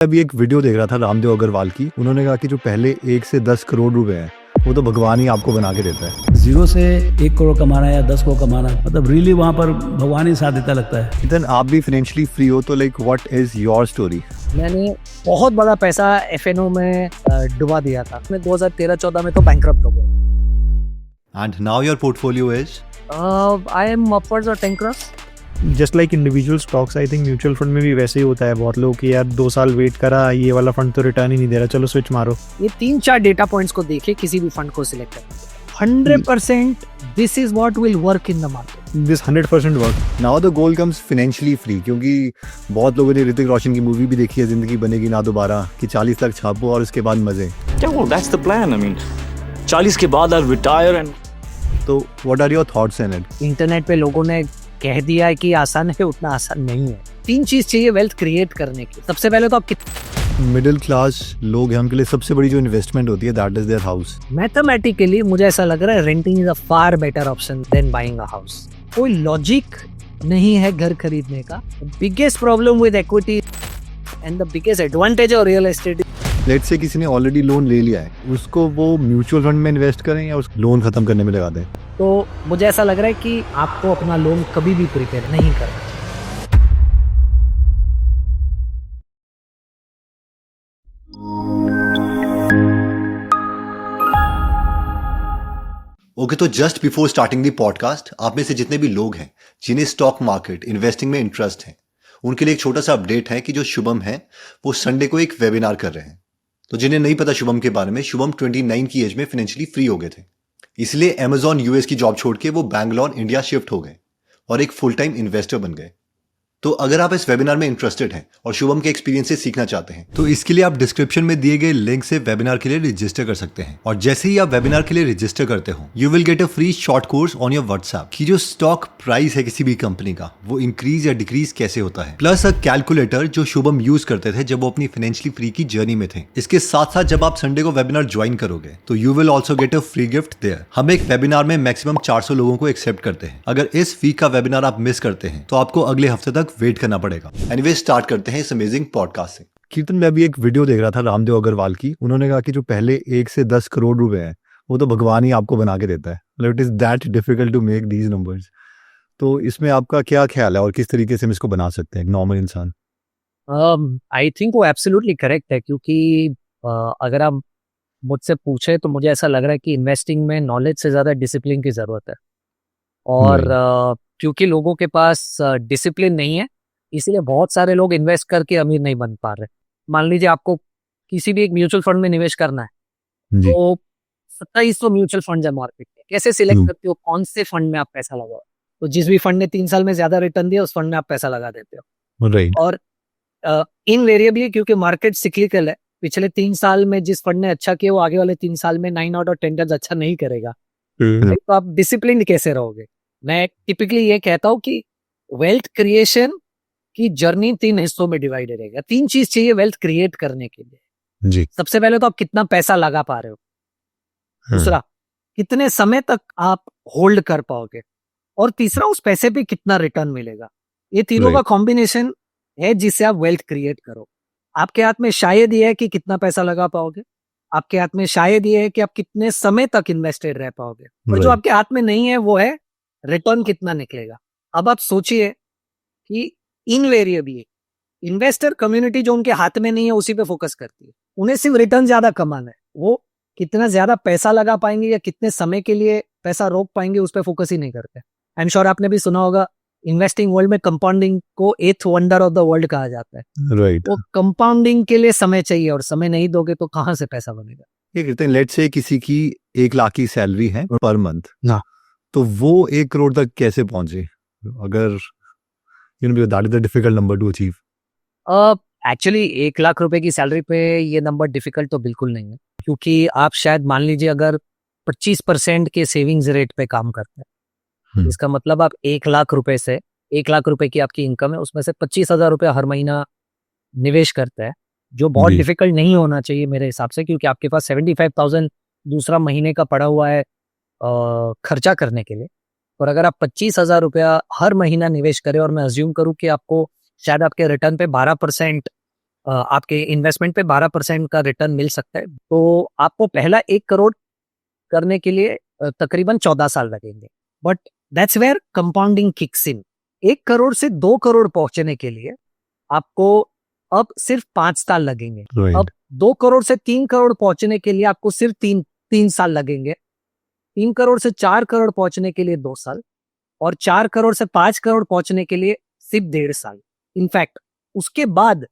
अभी एक वीडियो देख रहा था रामदेव अग्रवाल की। उन्होंने कहा कि जो पहले 1 से 10 करोड़ रुपए हैं वो तो भगवान ही आपको बना के देता है। 0 से 1 करोड़ कमाना या 10 करोड़ कमाना, मतलब रियली वहाँ पर भगवान ही साथ देता लगता है। देन आप भी फाइनेंशियली फ्री हो तो like what is your story? मैंने बहुत बड़ा पैसा एफएनओ में डुबा दिया था। मैं 2013-14 में तो बैंकरप्ट हो गया। And now your portfolio is I am upwards और 10 crores। Just like individual stocks, I think mutual fund में भी वैसे ही होता है। बहुत लोग कि यार 2 साल वेट करा, ये वाला फंड तो रिटर्न ही नहीं दे रहा, चलो स्विच मारो। ये 3-4 डेटा पॉइंट्स को देखे किसी भी फंड को सिलेक्ट करें। 100% this is what will work in the market. This 100% work. Now the goal comes financially free, क्योंकि बहुत लोगों ने ऋतिक रोशन की मूवी भी देखी है जिंदगी बनेगी ना दोबारा, कि 40 लाख छापो और उसके बाद मजे। That's the plan. I mean, 40 के बाद I'll retire and तो what are your thoughts in it? Internet पे लोगों ने कह दिया है कि आसान है, उतना आसान नहीं है। 3 चीज चाहिए वेल्थ क्रिएट करने की। सबसे पहले तो आप मिडिल क्लास लोग हैं, उनके लिए सबसे बड़ी जो इन्वेस्टमेंट होती है that is their house. Mathematically मुझे ऐसा लग रहा है renting is a far better option then buying a house. कोई लॉजिक नहीं है घर खरीदने का। Biggest problem with equity and the biggest advantage of real estate, let's say किसी ने ऑलरेडी लोन ले लिया है, उसको वो म्यूचुअल फंड में इन्वेस्ट करें या उस लोन खत्म करने में लगा दें? तो मुझे ऐसा लग रहा है कि आपको अपना लोन कभी भी प्रिपेयर नहीं करना। ओके, तो just before starting the podcast, आप में से जितने भी लोग हैं जिन्हें स्टॉक मार्केट इन्वेस्टिंग में इंटरेस्ट है, उनके लिए एक छोटा सा अपडेट है कि जो शुभम है वो संडे को एक वेबिनार कर रहे हैं। तो जिन्हें नहीं पता शुभम के बारे में, शुभम 29 की एज में फाइनेंशियली फ्री हो गए थे, इसलिए अमेजॉन यूएस की जॉब छोड़ के वो बैंगलोर इंडिया शिफ्ट हो गए और एक फुल टाइम इन्वेस्टर बन गए। तो अगर आप इस वेबिनार में इंटरेस्टेड हैं और शुभम के एक्सपीरियंस से सीखना चाहते हैं तो इसके लिए आप डिस्क्रिप्शन में दिए गए लिंक से वेबिनार के लिए रजिस्टर कर सकते हैं। और जैसे ही आप वेबिनार के लिए रजिस्टर करते हो, you will get a free short course on your WhatsApp कि जो स्टॉक प्राइस है किसी भी कंपनी का वो इंक्रीज या डिक्रीज कैसे होता है, प्लस अ कैलकुलेटर जो शुभम यूज करते थे जब वो अपनी फाइनेंशियली फ्री की जर्नी में थे। इसके साथ साथ जब आप संडे को वेबिनार ज्वाइन करोगे तो you will also get a free gift there. हम एक वेबिनार में मैक्सिमम 400 लोगों को एक्सेप्ट करते हैं। अगर इस वीक का वेबिनार आप मिस करते हैं तो आपको अगले हफ्ते तक वेट करना पड़ेगा। एनीवे, स्टार्ट करते हैं इस अमेजिंग पॉडकास्ट से। कीर्तन, मैं अभी एक वीडियो देख रहा था रामदेव अग्रवाल की। उन्होंने कहा कि जो पहले 1 से 10 करोड़ रुपए हैं वो तो भगवान ही आपको बना के देता है। मतलब it is that difficult to make these numbers. तो इसमें आपका क्या ख्याल है और किस तरीके से हम इसको बना सकते हैं एक नॉर्मल इंसान? आई थिंक वो एब्सोल्युटली करेक्ट है, क्योंकि अगर आप मुझसे पूछे तो मुझे ऐसा लग रहा है कि इन्वेस्टिंग में नॉलेज से ज्यादा डिसिप्लिन की जरूरत है। और क्योंकि लोगों के पास डिसिप्लिन नहीं है, इसीलिए बहुत सारे लोग इन्वेस्ट करके अमीर नहीं बन पा रहे। मान लीजिए आपको किसी भी एक म्यूचुअल फंड में निवेश करना है, तो 2700 म्यूचुअल फंड है मार्केट में। कैसे सिलेक्ट करते हो कौन से फंड में आप पैसा लगाओ? तो जिस भी फंड ने 3 साल में ज्यादा रिटर्न दिया उस फंड में आप पैसा लगा देते हो। राइट। और इनवेरिएबली क्योंकि मार्केट सिक्लिकल है, पिछले 3 साल में जिस फंड ने अच्छा किया वो आगे वाले 3 साल में 9 आउट ऑफ 10 टाइम्स अच्छा नहीं करेगा। तो आप डिसिप्लिन कैसे रहोगे? मैं टिपिकली ये कहता हूँ कि वेल्थ क्रिएशन की जर्नी 3 हिस्सों में डिवाइडेड रहेगा। 3 चीज चाहिए वेल्थ क्रिएट करने के लिए जी। सबसे पहले तो आप कितना पैसा लगा पा रहे हो, दूसरा कितने समय तक आप होल्ड कर पाओगे, और तीसरा उस पैसे पे कितना रिटर्न मिलेगा। ये तीनों का कॉम्बिनेशन है जिससे आप वेल्थ क्रिएट करो। आपके हाथ में शायद ये है कि कितना पैसा लगा पाओगे, आपके हाथ में शायद ये है कि आप कितने समय तक इन्वेस्टेड रह पाओगे, और जो आपके हाथ में नहीं है वो है रिटर्न कितना निकलेगा। अब आप सोचिए कि इनवेरिएबली इन्वेस्टर कम्युनिटी जो उनके हाथ में नहीं है उसी पे फोकस करती है। उन्हें सिर्फ रिटर्न ज्यादा कमाना है, वो कितना ज्यादा पैसा लगा पाएंगे या कितने समय के लिए पैसा रोक पाएंगे उस पर फोकस ही नहीं करते। आई एम श्योर आपने भी सुना होगा इन्वेस्टिंग वर्ल्ड में कंपाउंडिंग को 8th wonder of the world कहा जाता है। राइट। वो कंपाउंडिंग के लिए समय चाहिए, और समय नहीं दोगे तो कहाँ से पैसा बनेगा? ये कहते हैं लेट्स से किसी की 1 लाख की सैलरी है पर मंथ, ना तो वो 1 करोड़ तक कैसे पहुंचे? अगर that is the difficult number two achieve. Actually 1 lakh रुपए की सैलरी पे ये नंबर डिफिकल्ट तो बिल्कुल नहीं है, क्योंकि आप शायद मान लीजिए अगर 25% के सेविंग्स रेट पे काम करते हैं, इसका मतलब आप 1 लाख रुपए से 1 लाख रुपए की आपकी इनकम है, उसमें से 25,000 रुपए हर महीना निवेश करते हैं, जो बहुत डिफिकल्ट नहीं होना चाहिए मेरे हिसाब से, क्योंकि आपके पास 75,000 दूसरा महीने का पड़ा हुआ है खर्चा करने के लिए। और अगर आप 25,000 रुपया हर महीना निवेश करें, और मैं अज्यूम करूं कि आपको शायद आपके रिटर्न पे 12% आपके इन्वेस्टमेंट पे 12% का रिटर्न मिल सकता है। तो आपको पहला 1 करोड़ करने के लिए तकरीबन 14 साल लगेंगे। But that's where compounding kicks in. 1 crore से 2 करोड़ पहुंचने के लिए आपको अब सिर्फ 5 साल लगेंगे। Right. अब 2 करोड़ से 3 करोड़ पहुंचने के लिए आपको सिर्फ 3 साल लगेंगे। 3 करोड़ से 4 करोड़ पहुंचने के लिए 2 साल, और 4 करोड़ से 5 करोड़ पहुंचने के लिए सिर्फ 1.5 साल। इनफैक्ट उसके बाद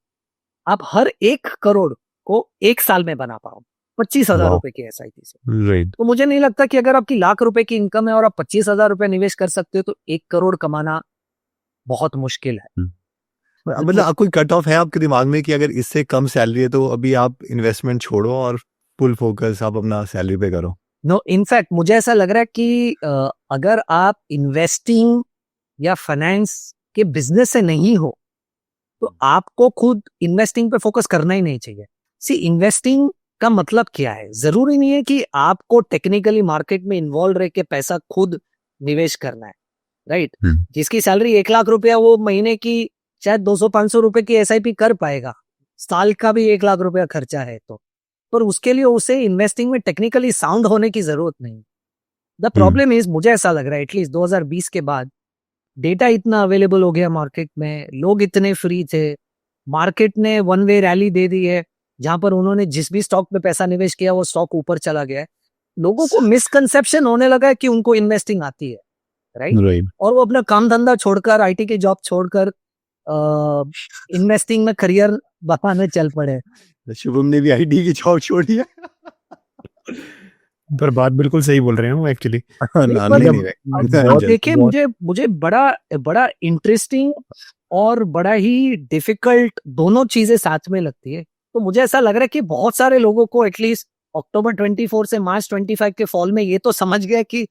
आप हर 1 करोड़ को 1 साल में बना पाओ 25,000 Wow. रुपए की एसआईपी से। Right. तो मुझे नहीं लगता कि अगर आपकी लाख रुपए की इनकम है और आप 25,000 रुपए निवेश कर सकते हो तो 1 करोड़ कमाना बहुत मुश्किल है। मतलब कोई कट ऑफ है आपके दिमाग में कि अगर इससे कम सैलरी है तो अभी आप इन्वेस्टमेंट छोड़ो और फुल फोकस आप अपना सैलरी पे करो? नो, इनफैक्ट मुझे ऐसा लग रहा है कि अगर आप इन्वेस्टिंग या फाइनेंस के बिजनेस से नहीं हो तो आपको खुद इन्वेस्टिंग पे फोकस करना ही नहीं चाहिए। सी, इन्वेस्टिंग का मतलब क्या है? जरूरी नहीं है कि आपको टेक्निकली मार्केट में इन्वॉल्व रह के पैसा खुद निवेश करना है, राइट? जिसकी सैलरी 1 लाख रुपया, वो महीने की शायद 200-500 रुपए की एसआईपी कर पाएगा। साल का भी 1 लाख रुपया खर्चा है तो, पर उसके लिए उसे इन्वेस्टिंग में टेक्निकली साउंड होने की जरूरत नहीं। द प्रॉब्लम इज, मुझे ऐसा लग रहा है एटलीस्ट 2020 के बाद डेटा इतना अवेलेबल हो गया मार्केट में, लोग इतने फ्री थे, मार्केट ने वन वे रैली दे दी है, जहां पर उन्होंने जिस भी स्टॉक पे पैसा निवेश किया वो स्टॉक ऊपर चला गया है। लोगों को मिसकंसेप्शन होने लगा है कि उनको इन्वेस्टिंग आती है, राइट? Right. और वो अपना काम धंधा छोड़कर, आईटी की जॉब छोड़कर इन्वेस्टिंग में करियर बनाने चल पड़े। शुभम ने भी आईटी की जॉब छोड़ी है। पर बात बिल्कुल सही बोल रहे हो एक्चुअली। और देखिए, मुझे बड़ा इंटरेस्टिंग और बड़ा ही डिफिकल्ट दोनों चीजें साथ में लगती है। तो मुझे ऐसा लग रहा है कि बहुत सारे लोगों को एटलीस्ट अक्टूबर 24 से मार्च 25 के फॉल में ये तो समझ गया कि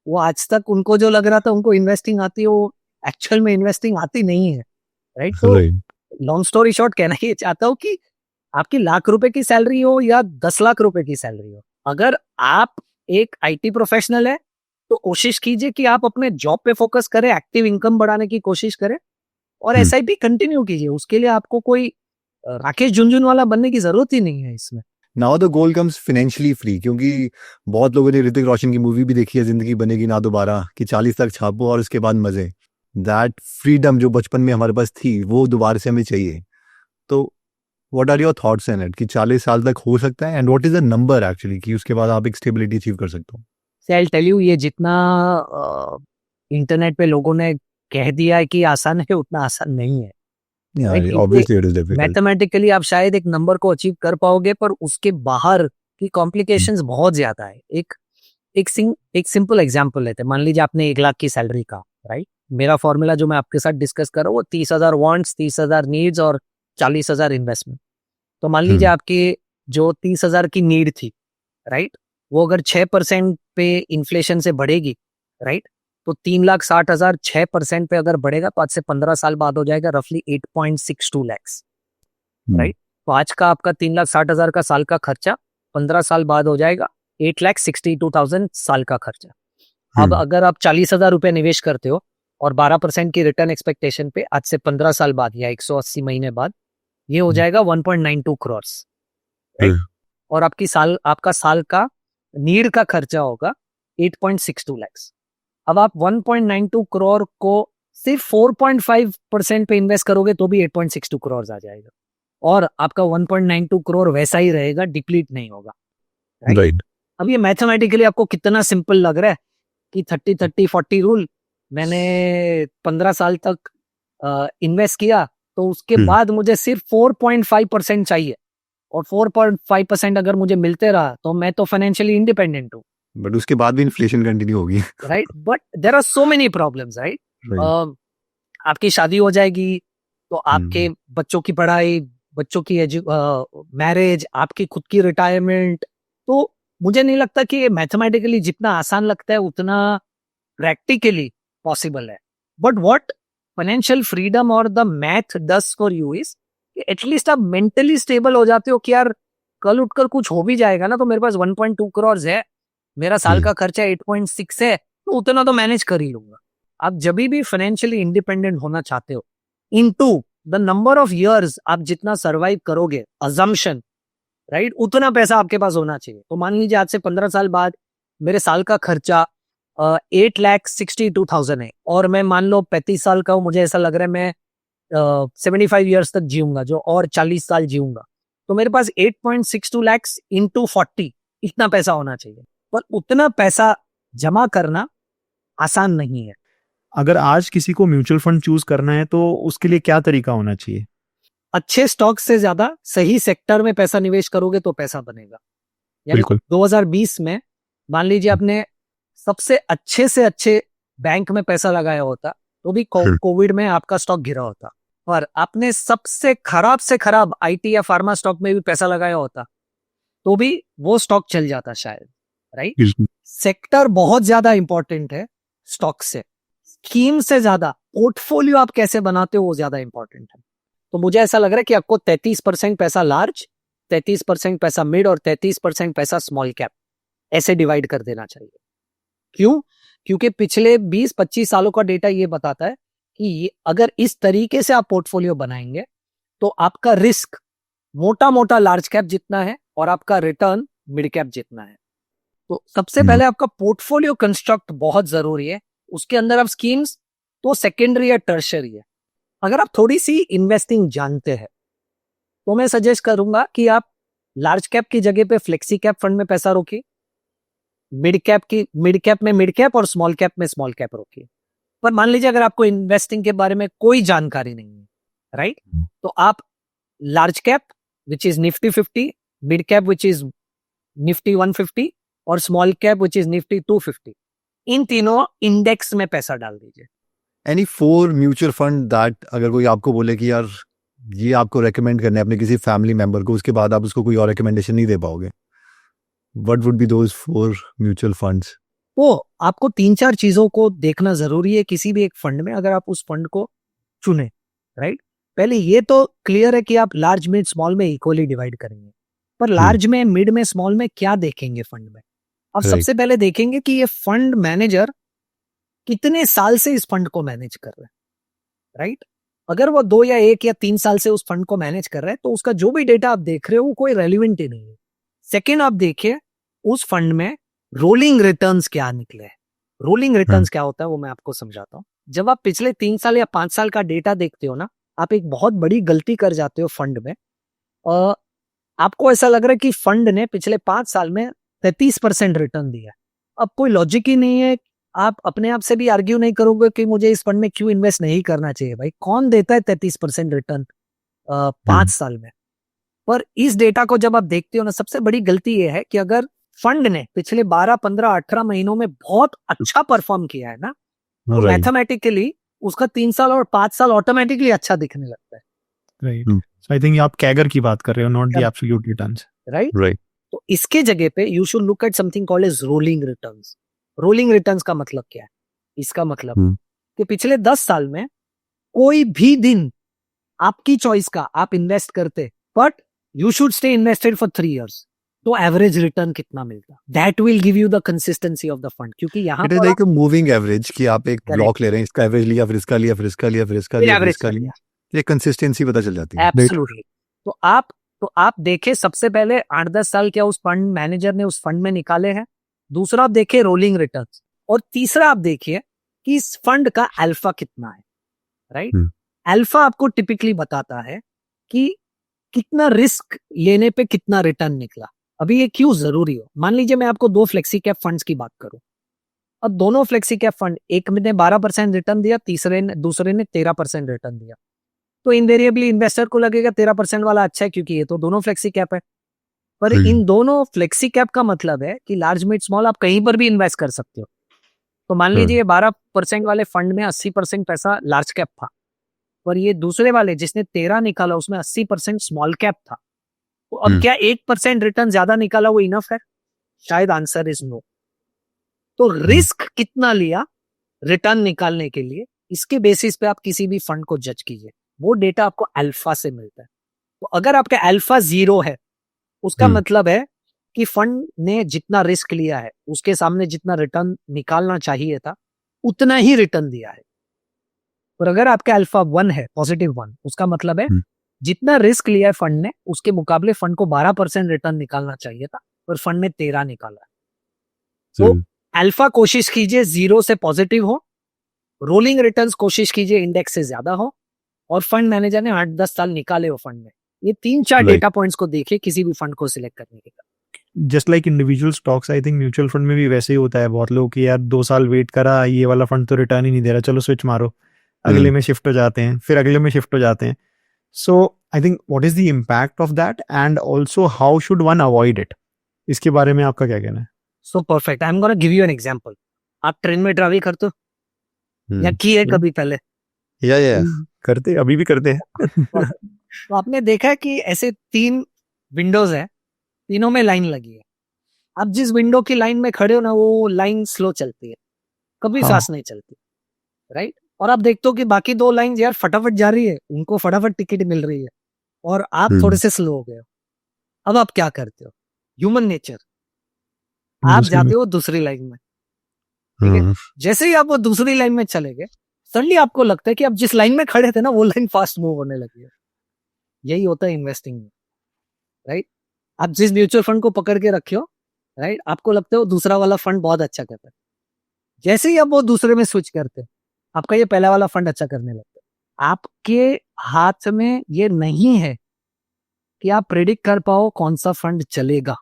वो आज तक उनको जो लग रहा था उनको इन्वेस्टिंग आती है, वो एक्चुअल में इन्वेस्टिंग आती नहीं है, राइट? तो लॉन्ग स्टोरी शॉर्ट कहना ये चाहता हूँ कि आपकी लाख रुपए की सैलरी हो या 10 लाख रुपए की सैलरी हो, अगर आप एक आईटी प्रोफेशनल है तो कोशिश कीजिए कि आप अपने जॉब पे फोकस करें, एक्टिव इनकम बढ़ाने की कोशिश करें और एसआईपी कंटिन्यू कीजिए। उसके लिए आपको कोई राकेश झुनझुनवाला बनने की जरूरत ही नहीं है इसमें। Now the goal comes financially free, क्योंकि बहुत लोगों ने ऋतिक रोशन की मूवी भी देखी है, जिंदगी बनेगी ना दोबारा, कि 40 तक छापो और उसके बाद मजे। दैट फ्रीडम जो बचपन में हमारे पास थी वो दोबारा से हमें चाहिए। तो what are your thoughts in it कि 40 साल तक हो सकता है, and what is the number actually कि उसके बाद आप एक स्टेबिलिटी अचीव कर सकते हो? आई टेल यू, ये जितना इंटरनेट पे लोगों ने कह दिया है कि आसान है, उतना आसान नहीं है। Obviously it is difficult. Mathematically आप शायद एक नंबर को अचीव कर पाओगे, पर उसके बाहर की कॉम्प्लिकेशंस बहुत ज्यादा है। एक सिंपल एग्जांपल लेते हैं। मान लीजिए आपने 1 लाख की सैलरी का, राइट? मेरा फॉर्मूला जो मैं आपके साथ डिस्कस कर रहा हूँ वो 30,000 वांट्स, 30,000 नीड्स और 40,000 इन्वेस्टमेंट। तो मान लीजिए आपकी जो 30,000 की नीड थी, राइट, वो अगर 6% पे इन्फ्लेशन से बढ़ेगी, राइट, तो 3,60,000 6% पे अगर बढ़ेगा तो आज से 15 साल बाद हो जाएगा रफली 8.62 लैक्स, राइट? तो आज का आपका 3,60,000 का साल का खर्चा 15 साल बाद हो जाएगा 8,62,000 साल का खर्चा। अब अगर आप 40,000 रुपए निवेश करते हो और 12% की रिटर्न एक्सपेक्टेशन पे आज से 15 साल बाद या 180 महीने बाद ये हो जाएगा 1.92 करोड़, राइट? और आपका साल का नीड का खर्चा होगा 8.62 लैक्स। अब आप 1.92 करोड़ को सिर्फ 4.5% पे इन्वेस्ट करोगे तो भी 8.62 करोड़ आ जाएगा और आपका 1.92 करोड़ वैसा ही रहेगा, डिप्लीट नहीं होगा, राइट? अब ये मैथमेटिकली आपको कितना सिंपल लग रहा है कि 30-30-40 रूल, मैंने 15 साल तक इन्वेस्ट किया तो उसके बाद मुझे सिर्फ 4.5% चाहिए और 4.5% अगर मुझे मिलते रहा तो मैं तो फाइनेंशियली इंडिपेंडेंट हूँ। बट उसके बाद भी इन्फ्लेशन कंटिन्यू होगी, right? But there are so many problems, right? आपकी शादी हो जाएगी तो आपके बच्चों की पढ़ाई, बच्चों की मैरिज, आपकी खुद की रिटायरमेंट। तो मुझे नहीं लगता कि ये मैथमेटिकली जितना आसान लगता है उतना प्रैक्टिकली पॉसिबल है। बट व्हाट फाइनेंशियल फ्रीडम और the math does for you is at least आप मेंटली स्टेबल हो जाते हो कि यार कल उठकर कुछ हो भी जाएगा ना तो मेरे पास 1.2 करोड़ है, मेरा साल का खर्चा 8.6 है, तो उतना तो मैनेज कर ही लूंगा। आप जब भी फाइनेंशियली इंडिपेंडेंट होना चाहते हो into the number of years आप जितना सर्वाइव करोगे, अजम्पशन, राइट, उतना पैसा आपके पास होना चाहिए। तो मान लीजिए आज से 15 साल बाद मेरे साल का खर्चा 8,62,000 है और मैं मान लो 35 साल का हूँ, मुझे ऐसा लग रहा है मैं 75 ईयर्स तक जीऊंगा, जो और 40 साल जीऊंगा, तो मेरे पास 8.62 lakhs इंटू 40 इतना पैसा होना चाहिए। पर उतना पैसा जमा करना आसान नहीं है। अगर आज किसी को म्यूचुअल फंड चूज करना है तो उसके लिए क्या तरीका होना चाहिए? अच्छे स्टॉक से ज्यादा सही सेक्टर में पैसा निवेश करोगे तो पैसा बनेगा। यानी बिल्कुल। 2020 में मान लीजिए आपने सबसे अच्छे से अच्छे बैंक में पैसा लगाया होता तो भी कोविड में आपका स्टॉक गिरा होता, और आपने सबसे खराब से खराब आईटी या फार्मा स्टॉक में भी पैसा लगाया होता तो भी वो स्टॉक चल जाता शायद, राइट। सेक्टर बहुत ज्यादा इंपॉर्टेंट है स्टॉक से, स्कीम से ज्यादा पोर्टफोलियो आप कैसे बनाते हो वो ज्यादा इंपॉर्टेंट है। तो मुझे ऐसा लग रहा है कि आपको 33% पैसा लार्ज, 33% पैसा मिड और 33% पैसा स्मॉल कैप ऐसे डिवाइड कर देना चाहिए। क्यों? क्योंकि पिछले 20-25 सालों का डेटा ये बताता है कि अगर इस तरीके से आप पोर्टफोलियो बनाएंगे तो आपका रिस्क मोटा मोटा लार्ज कैप जितना है और आपका रिटर्न मिड कैप जितना है। तो सबसे पहले आपका पोर्टफोलियो कंस्ट्रक्ट बहुत जरूरी है। उसके अंदर आप स्कीम्स तो सेकेंडरी या टर्शरी है। अगर आप थोड़ी सी इन्वेस्टिंग जानते हैं तो मैं सजेस्ट करूंगा कि आप लार्ज कैप की जगह पे फ्लेक्सी कैप फंड में पैसा रोकिए, मिड कैप में मिड कैप और स्मॉल कैप में स्मॉल कैप रोकिए। पर मान लीजिए अगर आपको इन्वेस्टिंग के बारे में कोई जानकारी नहीं है, राइट, तो आप large cap which is Nifty 50, mid cap which is Nifty 150 और small cap which is Nifty 250, इन तीनों इंडेक्स में पैसा डाल दीजिए। एनी 4 म्यूचुअल फंड दैट अगर कोई आपको बोले कि यार ये आपको रेकमेंड करना है अपने किसी फैमिली मेंबर को, उसके बाद आप उसको कोई और रिकमेंडेशन नहीं दे पाओगे, what would be those 4 mutual funds? तो आपको 3-4 चीजों को देखना जरूरी है किसी भी एक फंड में अगर आप उस फंड को चुने, राइट। पहले ये तो क्लियर है कि आप लार्ज मिड स्मॉल में इक्वली डिवाइड करेंगे, पर लार्ज में, मिड में, स्मॉल में क्या देखेंगे फंड में? आप सबसे पहले देखेंगे कि ये फंड मैनेजर कितने साल से इस फंड को मैनेज कर रहा है, राइट। अगर वो 2 या 1 या 3 साल से उस फंड को मैनेज कर रहा है तो उसका जो भी डेटा आप देख रहे हो वो कोई रेलिवेंट ही नहीं है। सेकेंड, आप देखिए उस फंड में रोलिंग रिटर्न्स क्या निकले हैं। रोलिंग रिटर्न्स क्या होता है वो मैं आपको समझाता हूँ। जब आप पिछले 3 साल या 5 साल का डेटा देखते हो ना, आप एक बहुत बड़ी गलती कर जाते हो फंड में। आपको ऐसा लग रहा है कि फंड ने पिछले 5 साल में 33% रिटर्न दिया है। अब कोई लॉजिक ही नहीं है। आप अपने आप से भी आर्ग्यू नहीं करोगे कि मुझे इस फंड में क्यों इन्वेस्ट नहीं करना चाहिए। भाई कौन देता है 33% रिटर्न 5 साल में? पर इस डेटा को जब आप देखते हो ना, सबसे बड़ी गलती ये है कि अगर फंड ने पिछले 12, 15, 18 महीनों में बहुत अच्छा परफॉर्म किया है ना, तो मैथमेटिकली उसका 3 साल और 5 साल ऑटोमेटिकली अच्छा दिखने लगता है, राइट। सो आई थिंक आप कैगर की बात कर रहे हो, not the absolute returns, right. तो इसके जगह पे you should look at something called as rolling returns. Rolling returns का मतलब क्या है? इसका मतलब कि पिछले 10 साल में कोई भी दिन आपकी चॉइस का आप इन्वेस्ट करते, but you should stay invested for 3 years, तो एवरेज रिटर्न कितना मिलता? That will give you the consistency of the fund. क्योंकि यहाँ it is like a moving average कि आप एक ब्लॉक ले रहे हैं, इसका एवरेज लिया, फिर इसका लिया, फिर इसका लिया, फिर इसका लिया, फिर इसका लिया, ये कंसिस्टेंसी पता चल जाती है। एब्सोल्युटली। तो आप देखें सबसे पहले 8-10 साल क्या उस फंड मैनेजर ने उस फंड में निकाले हैं। दूसरा आप देखिए रोलिंग रिटर्न्स, और तीसरा आप देखिए कि इस फंड का अल्फा कितना है, राइट। अल्फा आपको टिपिकली बताता है कि कितना रिस्क लेने पे कितना रिटर्न निकला। अभी ये क्यों जरूरी हो? मान लीजिए मैं आपको 2 फ्लेक्सी कैप फंड्स की बात करूं। अब दोनों फ्लेक्सी कैप फंड, एक ने 12% रिटर्न दिया, दूसरे ने 13% रिटर्न दिया, तो इनवेरिएबली इन्वेस्टर को लगेगा 13% वाला अच्छा है क्योंकि ये तो दोनों फ्लेक्सी कैप है। पर इन दोनों फ्लेक्सी कैप का मतलब है कि लार्ज मिड स्मॉल आप कहीं पर भी इन्वेस्ट कर सकते हो। तो मान लीजिए 12% वाले फंड में 80% पैसा लार्ज कैप था, पर ये दूसरे वाले जिसने 13 निकाला उसमें 80% स्मॉल कैप था। तो अब क्या 1% रिटर्न ज्यादा निकाला वो इनफ है? शायद आंसर इज नो। तो रिस्क कितना लिया रिटर्न निकालने के लिए, इसके बेसिस पे आप किसी भी फंड को जज कीजिए। वो डेटा आपको अल्फा से मिलता है। तो अगर आपका अल्फा 0 है, उसका मतलब है कि फंड ने जितना रिस्क लिया है उसके सामने जितना रिटर्न निकालना चाहिए था उतना ही रिटर्न दिया है। और अगर आपका अल्फा 1 है, पॉजिटिव 1, उसका मतलब है जितना रिस्क लिया है फंड ने उसके मुकाबले फंड को 12% रिटर्न निकालना चाहिए था, पर फंड ने 13 निकाला। तो अल्फा कोशिश कीजिए 0 से पॉजिटिव हो, रोलिंग रिटर्न्स कोशिश कीजिए इंडेक्स से ज्यादा हो, और फंड मैनेजर ने 8-10 साल निकाले हो फंड में। ये 3-4 डेटा पॉइंट्स को देखिए किसी भी फंड को सिलेक्ट करने के लिए। Just like individual stocks, I think mutual fund में भी वैसे ही होता है। बहुत लोग कि यार 2 साल वेट करा, ये वाला फंड तो रिटर्न ही नहीं दे रहा, चलो स्विच मारो, अगले में शिफ्ट हो जाते हैं, फिर अगले में शिफ्ट हो जाते हैं। So I think what is the impact of that and also how should one avoid it, इसके बारे में आपका क्या कहना है? So perfect, I am gonna give you an example. आप ट्रेन में ट्रैवल करते हो या की है कभी पहले? या करते, अभी भी करते हैं। तो आपने देखा है कि ऐसे 3 विंडोज है, तीनों में लाइन लगी है। आप जिस विंडो की लाइन में खड़े हो ना, वो लाइन स्लो चलती है, कभी फास्ट नहीं चलती, राइट? और आप देखते हो कि बाकी 2 लाइन यार फटाफट जा रही है, उनको फटाफट टिकट मिल रही है, और आप थोड़े से स्लो हो गए हो। अब आप क्या करते हो? ह्यूमन नेचर, आप जाते हो दूसरी लाइन में, ठीक है? जैसे ही आप वो दूसरी लाइन में चले गए, सडनली आपको लगता है कि आप जिस लाइन में खड़े थे ना, वो लाइन फास्ट मूव होने लगी है। यही होता है इन्वेस्टिंग में, राइट? आप जिस म्यूचुअल फंड को पकड़ के रखे हो, राइट, आपको लगता है वो दूसरा वाला फंड बहुत अच्छा करता है। जैसे ही आप वो दूसरे में स्विच करते हैं, आपका ये पहला वाला फंड अच्छा करने लगता है। आपके हाथ में ये नहीं है कि आप प्रेडिक्ट कर पाओ कौन सा फंड चलेगा,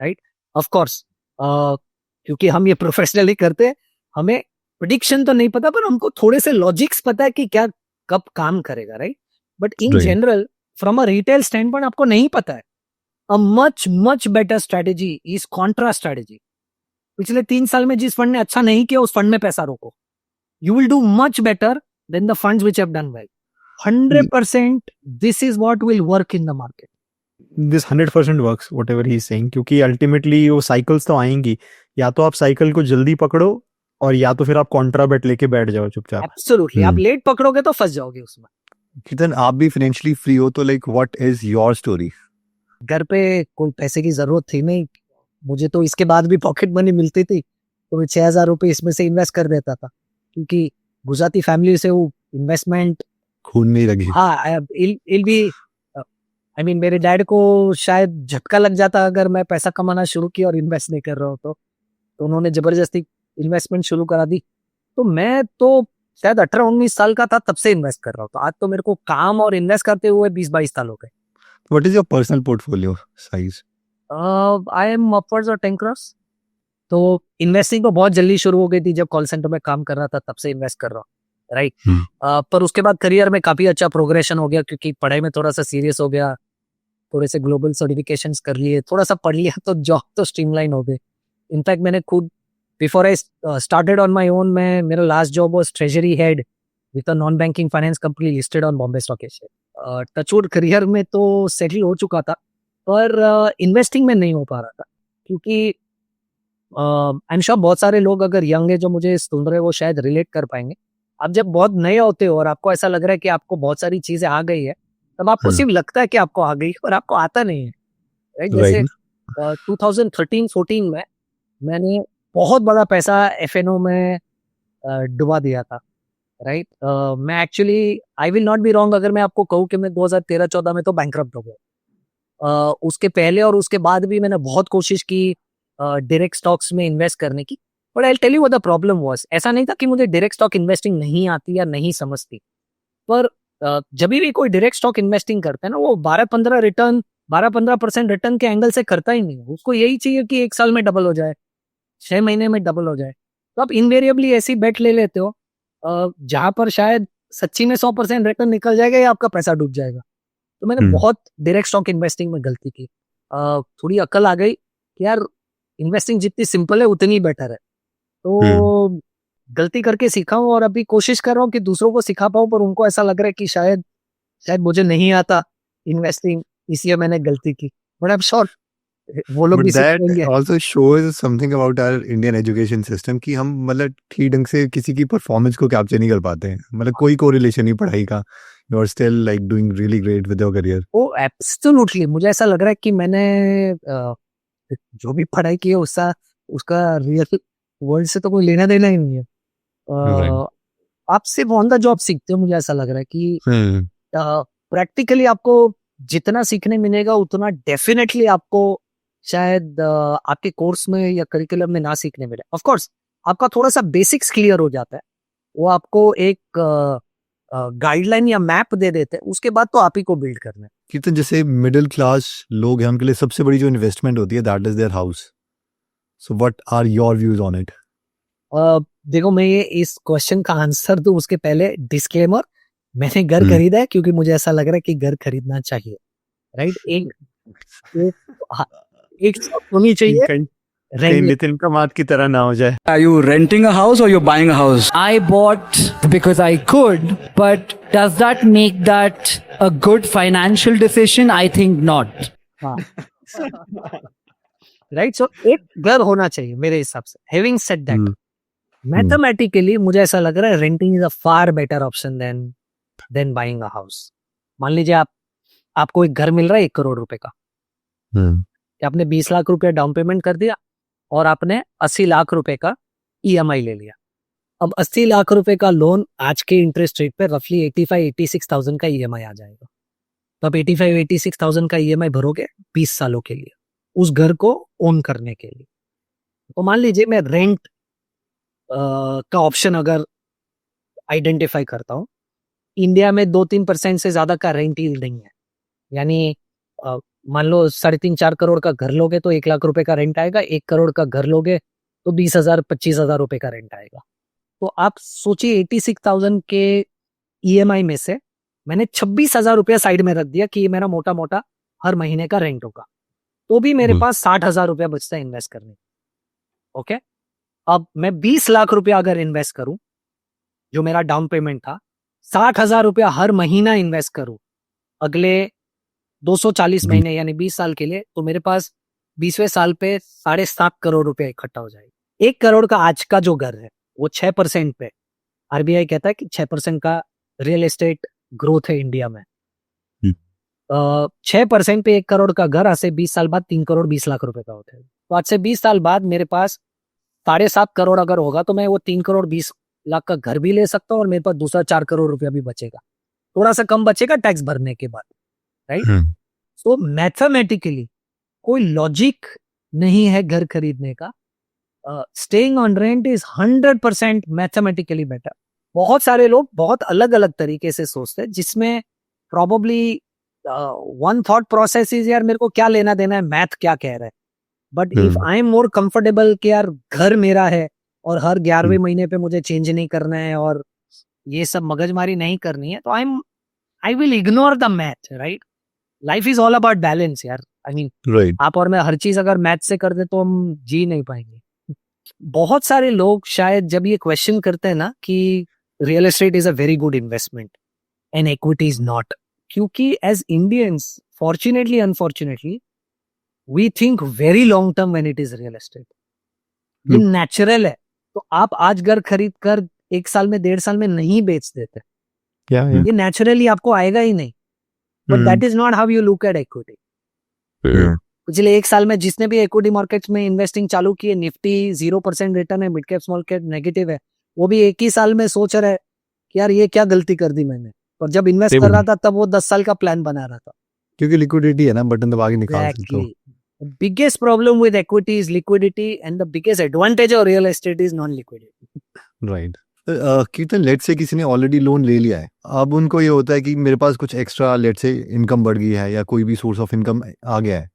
राइट? ऑफ कोर्स क्योंकि हम ये प्रोफेशनली करते हैं, हमें प्रेडिक्शन तो नहीं पता, पर हमको थोड़े से लॉजिक्स पता है कि क्या कब काम करेगा, right? But in general from a retail stand point आपको नहीं पता है। A much better strategy is Contra strategy. पिछले 3 साल में जिस फंड ने अच्छा नहीं किया, उस फंड में पैसा रोको। You will do much better than the funds which have done well. 100% this is what will work in the market. This 100% works whatever he is saying, क्योंकि अल्टीमेटली वो साइकिल्स तो आएंगी, या तो आप साइकिल को जल्दी पकड़ो और या तो फिर आप कॉन्ट्रा बेट लेके बैठ जाओ चुपचाप। Absolutely. आप लेट पकड़ोगे तो फंस जाओगे उसमें। कीर्तन, आप भी फाइनेंशियली फ्री हो, तो like what is your story? घर पे कोई पैसे की जरूरत थी नहीं, मुझे तो इसके बाद भी पॉकेट मनी मिलती थी, तो मैं 6,000 रुपए इसमें से इन्वेस्ट कर देता था, क्योंकि गुजराती फैमिली से वो इन्वेस्टमेंट खून में ही लगी। हाँ, इल भी आई मीन मेरे डैड को शायद झटका लग जाता अगर मैं पैसा कमाना शुरू किया और इन्वेस्ट नहीं कर रहा हूँ, तो उन्होंने जबरदस्ती इन्वेस्टमेंट शुरू करा दी। तो मैं तो शायद 18-19 साल का था तब से इन्वेस्ट कर रहा हूँ, तो आज तो मेरे को काम और इन्वेस्ट करते हुए 20-22 साल हो गए। What is your personal portfolio size? I am upwards और 10 crores। तो इन्वेस्टिंग तो बहुत जल्दी शुरू हो गई थी, जब कॉल सेंटर में काम कर रहा था तब से इन्वेस्ट कर रहा हूँ, राइट? पर उसके बाद करियर में काफी अच्छा प्रोग्रेशन हो गया, क्योंकि पढ़ाई में थोड़ा सा सीरियस हो गया, थोड़े से ग्लोबल सर्टिफिकेशंस कर लिए, थोड़ा सा पढ़ लिया, तो जॉब तो स्ट्रीमलाइन हो गई। इनफैक्ट मैंने खुद before I started on my own, मेरा last job was treasury head with a non banking finance company listed on Bombay Stock Exchange. Touchwood career में तो सेटल हो चुका था, पर इन्वेस्टिंग में नहीं हो पा रहा था, क्योंकि आई एम श्योर बहुत सारे लोग अगर यंग है जो मुझे सुन रहे हैं, वो शायद रिलेट कर पाएंगे। आप जब बहुत नए होते हो और आपको ऐसा लग रहा है कि आपको बहुत सारी चीजें आ गई है, तब आपको सिर्फ लगता है कि आपको आ गई और आपको आता नहीं है, राइट? जैसे 2013-14 में मैंने बहुत बड़ा पैसा एफएनओ में डुबा दिया था, राइट? मैं actually, I will not be wrong अगर मैं आपको कहूँ कि मैं 2013-14 में तो बैंकरप्ट हो गया। उसके पहले और उसके बाद भी मैंने बहुत कोशिश की डायरेक्ट स्टॉक्स में इन्वेस्ट करने की, but I tell you what the problem was. ऐसा नहीं था कि मुझे डायरेक्ट स्टॉक इन्वेस्टिंग नहीं आती या नहीं समझती, पर जब भी कोई डायरेक्ट स्टॉक इन्वेस्टिंग करता है ना, वो 12-15% रिटर्न के एंगल से करता ही नहीं। उसको यही चाहिए कि 1 साल में डबल हो जाए, 6 महीने में डबल हो जाए। तो आप इनवेरिएबली ऐसी बेट ले लेते हो जहां पर शायद सच्ची में 100% रिटर्न निकल जाएगा या आपका पैसा डूब जाएगा। तो मैंने बहुत डायरेक्ट स्टॉक इन्वेस्टिंग में गलती की। थोड़ी अकल आ गई कि यार इन्वेस्टिंग जितनी सिंपल है उतनी बेटर है, तो गलती करके सीखा हूँ और अभी कोशिश कर रहा हूँ कि दूसरों को सिखा पाऊँ, पर उनको ऐसा लग रहा है कि शायद मुझे नहीं आता इन्वेस्टिंग, इसलिए मैंने गलती की। बट आई एम श्योर वो लोग भी सीखेंगे। also shows something about our Indian education system कि हम मतलब ठीक ढंग से किसी की परफॉर्मेंस को कैप्चर नहीं कर पाते हैं, मतलब कोई कोरिलेशन नहीं पढ़ाई का। You are still like doing really great with your career. Oh absolutely, मुझे ऐसा लग रहा है कि मैंने जो भी पढ़ाई की है उसका रियल वर्ल्ड से तो कोई लेना देना ही नहीं है। आप सिर्फ ऑन द जॉब सीखते हो, मुझे ऐसा लग रहा है कि प्रैक्टिकली आपको जितना सीखने मिलेगा उतना डेफिनेटली आपको शायद आपके कोर्स में या करिकुलम में ना सीखने मिले. ऑफ कोर्स आपका थोड़ा सा बेसिक्स क्लियर हो जाता है, वो आपको एक गाइडलाइन या मैप दे देते हैं, उसके बाद तो आप ही को बिल्ड करना है. कीर्तन, जैसे मिडिल क्लास लोग हैं उनके लिए सबसे बड़ी जो इन्वेस्टमेंट होती है that is their house. So what are your views on it? देखो, मैं ये इस क्वेश्चन का आंसर दूं उसके पहले डिस्क्लेमर, मैंने घर खरीदा है क्योंकि मुझे ऐसा लग रहा है कि घर खरीदना चाहिए, राइट. एक शॉप होनी चाहिए. कहीं नितिन का मात की तरह ना हो जाए. Are you renting a house or you're buying a house? I bought because I could, but does that make that a good financial decision? I think not. Right. So एक घर होना चाहिए मेरे हिसाब से. हैविंग सेड दैट, मैथमेटिकली मुझे ऐसा लग रहा है renting is a far better option then buying a house. मान लीजिए आपको एक घर मिल रहा है 1 करोड़ रुपए का, आपने 20 लाख रुपया डाउन पेमेंट कर दिया और आपने 80 लाख रुपए का EMI ले लिया. अब 80 लाख रुपए का लोन आज के इंटरेस्ट रेट पे रफली 85-86,000 का EMI आ जाएगा. तो आप 85-86,000 का EMI भरोगे 20 सालों के लिए उस घर को ओन करने के लिए. तो मान लीजिए मैं रेंट का ऑप्शन अगर आइडेंटिफाई करता हूँ, इंडिया में 2-3% से ज्यादा का रेंट यील्ड नहीं है. यानी मान लो 3.5-4 करोड़ का घर लोगे तो 1 लाख रुपए का रेंट आएगा, 1 करोड़ का घर लोगे तो 20,000-25,000 रुपए का रेंट आएगा. तो आप सोचिए 86,000 के EMI में से मैंने 26,000 रुपया साइड में रख दिया कि ये मेरा मोटा मोटा हर महीने का रेंट होगा, तो भी मेरे पास 60,000 रुपया बचता है इन्वेस्ट करने. ओके, अब मैं 20 लाख रुपया अगर इन्वेस्ट करूं, जो मेरा डाउन पेमेंट था, 60,000 रुपया हर महीना इन्वेस्ट करूं अगले 240 महीने यानी 20 साल के लिए, तो मेरे पास 20वें साल पे 7.5 करोड़ रुपया इकट्ठा हो जाएगा. 1 करोड़ का आज का जो घर है वो 6% पे, RBI कहता है कि 6% का रियल एस्टेट ग्रोथ है इंडिया में. 6% पे 1 करोड़ का घर आज से 20 साल बाद 3 करोड़ 20 लाख रुपए का होता है. तो आज से 20 साल बाद मेरे पास 7.5 करोड़ अगर होगा तो मैं वो 3 करोड़ 20 लाख का घर भी ले सकता हूँ और मेरे पास दूसरा 4 करोड़ रुपया भी बचेगा. थोड़ा सा कम बचेगा टैक्स भरने के बाद, राइट. सो मैथमेटिकली कोई लॉजिक नहीं है घर खरीदने का. Staying on rent is 100% mathematically better. बहुत सारे लोग बहुत अलग अलग तरीके से सोचते हैं, जिसमें probably one thought process is यार मेरे को क्या लेना देना है मैथ क्या कह रहा है. But if I am more comfortable कि यार घर मेरा है और हर 11वें महीने पे मुझे चेंज नहीं करना है और ये सब मगजमारी नहीं करनी है, तो I will ignore the math, right. Life is all about balance यार. I mean right. आप और मैं हर चीज अगर मैथ से कर दे तो हम जी नहीं पाएंगे. बहुत सारे लोग शायद जब ये क्वेश्चन करते हैं ना कि real estate is a very good investment and equity is not, क्योंकि as Indians fortunately unfortunately we think very long term when it is real estate. ये नेचुरल है. तो आप आज घर खरीद कर 1 साल में 1.5 साल में नहीं बेच देते, ये नेचुरली आपको आएगा ही नहीं. But that is not how you look at equity. पिछले 1 साल में जिसने भी इक्विटी मार्केट्स में इन्वेस्टिंग चालू की है, निफ्टी 0% रिटर्न है, mid cap small cap negative है, वो भी 1 ही साल में सोच रहा है कि यार ये क्या गलती कर दी मैंने. और जब इन्वेस्ट कर रहा था तब वो 10 साल का प्लान बना रहा था, क्योंकि लिक्विडिटी है ना, बटन दबा के निकाल सकते हो. Biggest problem with equity is liquidity and the biggest advantage of real estate is non liquidity. Right. कीर्तन, लेट से किसी ने ऑलरेडी लोन ले लिया है, अब उनको ये होता है कि मेरे पास कुछ एक्स्ट्रा लेट से इनकम बढ़ गई है या कोई भी सोर्स ऑफ इनकम आ गया है,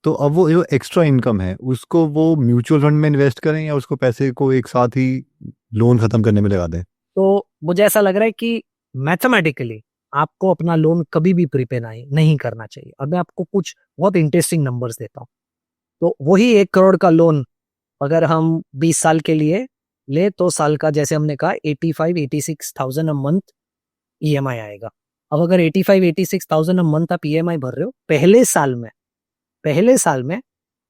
तो अब वो जो एक्स्ट्रा इनकम है उसको वो म्यूचुअल फंड में इन्वेस्ट करें या उसको पैसे को एक साथ ही लोन खत्म करने में लगा दें? तो मुझे ऐसा लग रहा है कि मैथमेटिकली आपको अपना लोन कभी भी प्रीपे नहीं करना चाहिए. अब मैं आपको कुछ बहुत इंटरेस्टिंग नंबर्स देता हूँ. तो वही 1 करोड़ का लोन अगर हम 20 साल के लिए ले तो साल का जैसे हमने कहा 85-86,000 अ मंथ EMI आएगा. अब अगर 85-86,000 अ मंथ आप EMI भर रहे हो, पहले साल में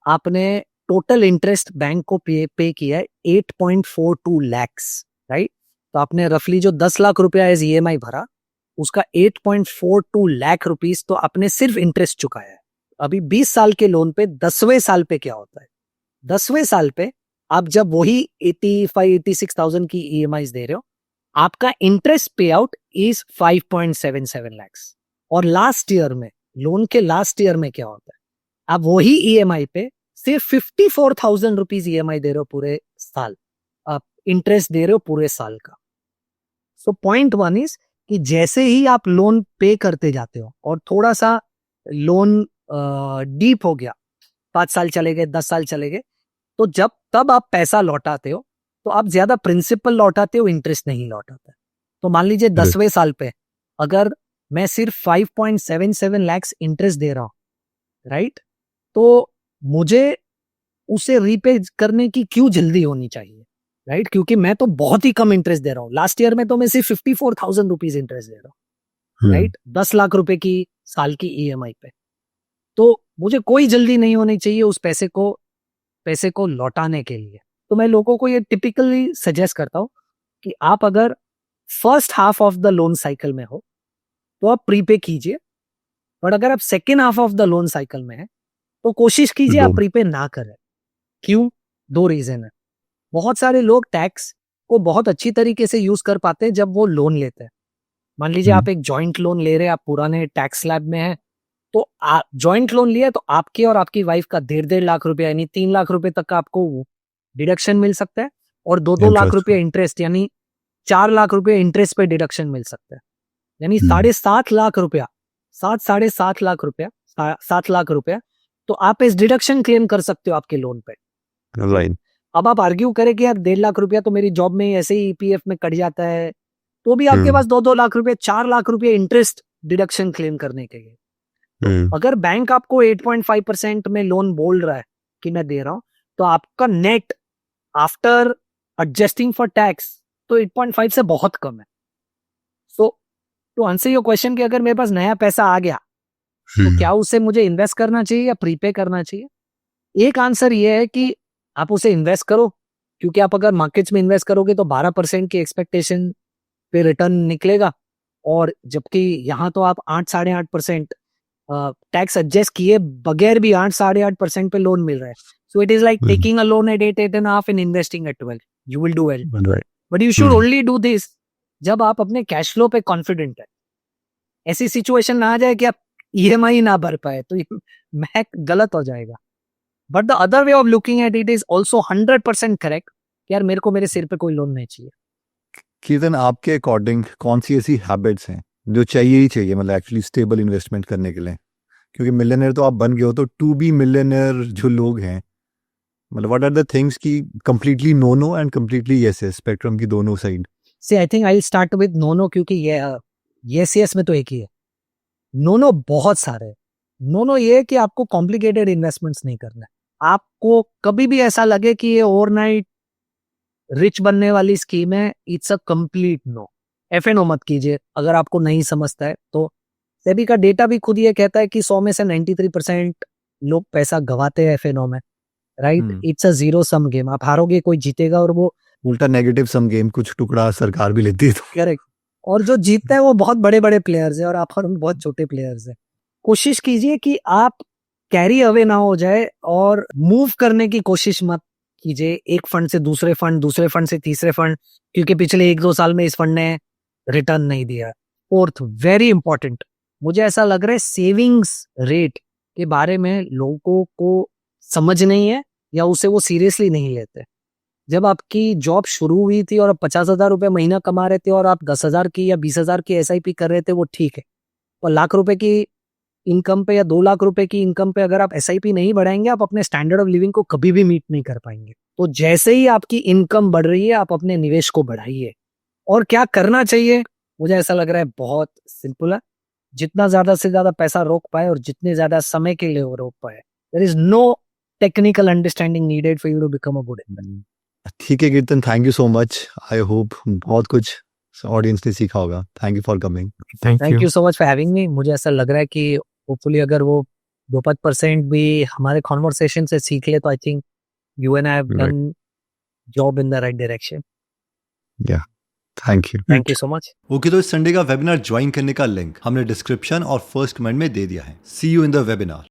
आपने टोटल इंटरेस्ट बैंक को पे किया है 8.42 lakhs, राइट. तो आपने रफली जो 10 लाख रुपया एज EMI भरा, उसका 8.42 लाख रुपीस तो आपने सिर्फ इंटरेस्ट चुकाया है. अभी 20 साल के लोन पे 10वें साल पे क्या होता है, 10वें साल पे आप जब वही 85-86,000 की EMIs दे रहे हो, आपका इंटरेस्ट पे आउट इज 5.77 lakhs। और लास्ट ईयर में, लोन के लास्ट ईयर में क्या होता है, आप वही ईएमआई पे सिर्फ 54,000 रुपीज ईएमआई दे रहे हो पूरे साल, आप इंटरेस्ट दे रहे हो पूरे साल का। सो पॉइंट वन इज कि जैसे ही आप लोन पे करते जाते हो और थोड़ा सा लोन डीप हो गया, 5 साल चले गए, 10 साल चले गए, तो जब तब आप पैसा लौटाते हो तो आप ज्यादा प्रिंसिपल लौटाते हो, इंटरेस्ट नहीं लौटाते। तो मान लीजिए 10वें साल पे अगर मैं सिर्फ 5.77 lakhs इंटरेस्ट दे रहा हूं, राइट, तो मुझे उसे रीपे करने की क्यों जल्दी होनी चाहिए, राइट, क्योंकि मैं तो बहुत ही कम इंटरेस्ट दे रहा हूँ। लास्ट ईयर में तो मैं सिर्फ 54,000 रुपीज इंटरेस्ट दे रहा हूँ, राइट, 10 लाख रुपए की साल की ईएमआई पे। तो मुझे कोई जल्दी नहीं होनी चाहिए उस पैसे को लौटाने के लिए। तो मैं लोगों को ये टिपिकली सजेस्ट करता हूँ कि आप अगर first half of the loan cycle में हो तो आप प्रीपे कीजिए, बट अगर आप second half of the loan cycle में है तो कोशिश कीजिए आप प्रीपे ना करें। क्यों? 2 रीजन है। बहुत सारे लोग टैक्स को बहुत अच्छी तरीके से यूज कर पाते हैं जब वो लोन लेते हैं। मान लीजिए आप एक जॉइंट लोन ले रहे हैं, आप पुराने टैक्स स्लैब में है, तो जॉइंट लोन लिया तो आपके और आपकी वाइफ का 1.5 लाख रुपया यानी 3 लाख रुपए तक का आपको डिडक्शन मिल सकता है, और 2 लाख रुपए इंटरेस्ट यानी 4 लाख रुपए इंटरेस्ट पे डिडक्शन मिल सकता है, यानी 7.5 लाख रुपया, 7.5 लाख रुपया, 7 लाख रुपया तो आप इस डिडक्शन क्लेम कर सकते हो आपके लोन पे। राइट। अब आप आर्ग्यू करें कि यार 1.5 लाख रुपया तो मेरी जॉब में ऐसे ही ईपीएफ में कट जाता है, तो भी आपके पास 2 लाख रुपए, 4 लाख रुपए इंटरेस्ट डिडक्शन क्लेम करने के लिए। तो अगर बैंक आपको 8.5% में लोन बोल रहा है कि मैं दे रहा हूं, तो आपका net after adjusting for tax तो 8.5 से बहुत कम है। सो टू आंसर योर क्वेश्चन कि अगर मेरे पास नया पैसा आ गया तो क्या उसे मुझे इन्वेस्ट करना चाहिए या प्रीपे करना चाहिए? एक आंसर ये है कि आप उसे इन्वेस्ट करो, क्योंकि आप अगर मार्केट्स में इन्वेस्ट करोगे तो 12% की एक्सपेक्टेशन पे रिटर्न निकलेगा, और जबकि यहाँ तो आप 8-8.5% टैक्स एडजस्ट किए बगैर भी 8-8.5% पे लोन मिल रहा है। So it is like taking a loan at 8.5 and investing at 12। You will do well, but you should only do this जब आप अपने कैश फ्लो पे कॉन्फिडेंट है। ऐसी सिचुएशन ना आ जाए कि आप ईएमआई ना भर पाए, तो मैक गलत हो जाएगा। But the other way of looking at it is also 100% correct कि यार मेरे को मेरे सिर पे कोई लोन नहीं चाहिए। कीर्तन, आपके अकॉर्डिंग कौन सी ऐसी हैबिट्स हैं जो चाहिए ही चाहिए, मतलब एक्चुअली स्टेबल इन्वेस्टमेंट करने के लिए? क्योंकि मिलियनेयर तो आप बन गए हो, तो टू बी मिलियनेयर जो लोग हैं, मतलब व्हाट आर द थिंग्स की completely no no and completely yes है, स्पेक्ट्रम की दोनों side? See I think I start with no no, क्योंकि ये यस में तो एक ही है। नो नो बहुत सारे। नो नो ये है कि आपको कॉम्प्लिकेटेड इन्वेस्टमेंट्स नहीं करना है। आपको कभी भी ऐसा लगे कि ये ओवरनाइट रिच बनने वाली स्कीम है, it's a complete no. F and O मत कीजिए अगर आपको नहीं समझता है तो। सेबी का डेटा भी खुद ये कहता है कि 100 में से 93% लोग पैसा गवाते हैं एफएनओ में, right. It's a zero sum game. आप हारोगे, कोई जीतेगा, और वो उल्टा नेगेटिव सम गेम, कुछ टुकड़ा सरकार भी लेती है। तो करेक्ट। और जो जीतता है वो बहुत बड़े बड़े प्लेयर्स हैं और आप और बहुत छोटे प्लेयर्स हैं। कोशिश कीजिए कि आप कैरी अवे ना हो जाए और मूव करने की कोशिश मत कीजिए एक फंड से दूसरे फंड, दूसरे फंड से तीसरे फंड, क्योंकि पिछले 1-2 साल में इस फंड ने रिटर्न नहीं दिया। फोर्थ, वेरी इंपॉर्टेंट, मुझे ऐसा लग रहा है सेविंग्स रेट के बारे में लोगों को समझ नहीं है या उसे वो सीरियसली नहीं लेते। जब आपकी जॉब शुरू हुई थी और आप 50,000 रुपए महीना कमा रहे थे और आप 10,000 की या 20,000 की एसआईपी कर रहे थे, वो ठीक है। और लाख रुपए की इनकम पे या 2 लाख रुपए की इनकम पे अगर आप एसआईपी नहीं बढ़ाएंगे, आप अपने स्टैंडर्ड ऑफ लिविंग को कभी भी मीट नहीं कर पाएंगे। तो जैसे ही आपकी इनकम बढ़ रही है, आप अपने निवेश को बढ़ाइए। और क्या करना चाहिए, मुझे ऐसा लग रहा है बहुत सिंपल है। जितना ज्यादा से ज्यादा पैसा रोक पाए और जितने ज्यादा समय के लिए वो रोक पाए, there is no technical understanding needed for you to become a good investor. ठीक है Kirtan, thank you so much. I hope बहुत कुछ ऑडियंस ने सीखा होगा। Thank you for coming. Thank you so much for having me. मुझे ऐसा लग रहा है कि होपफुली अगर वो 2-5% भी हमारे कॉन्वर्सेशन से सीख ले, तो I think you and I have done job in the right direction. या thank you. Thank you so much. Okay, तो इस संडे का वेबिनार ज्वाइन करने का लिंक हमने डिस्क्रिप्शन और फर्स्ट कमेंट में दे दिया है। सी यू इन द वेबिनार।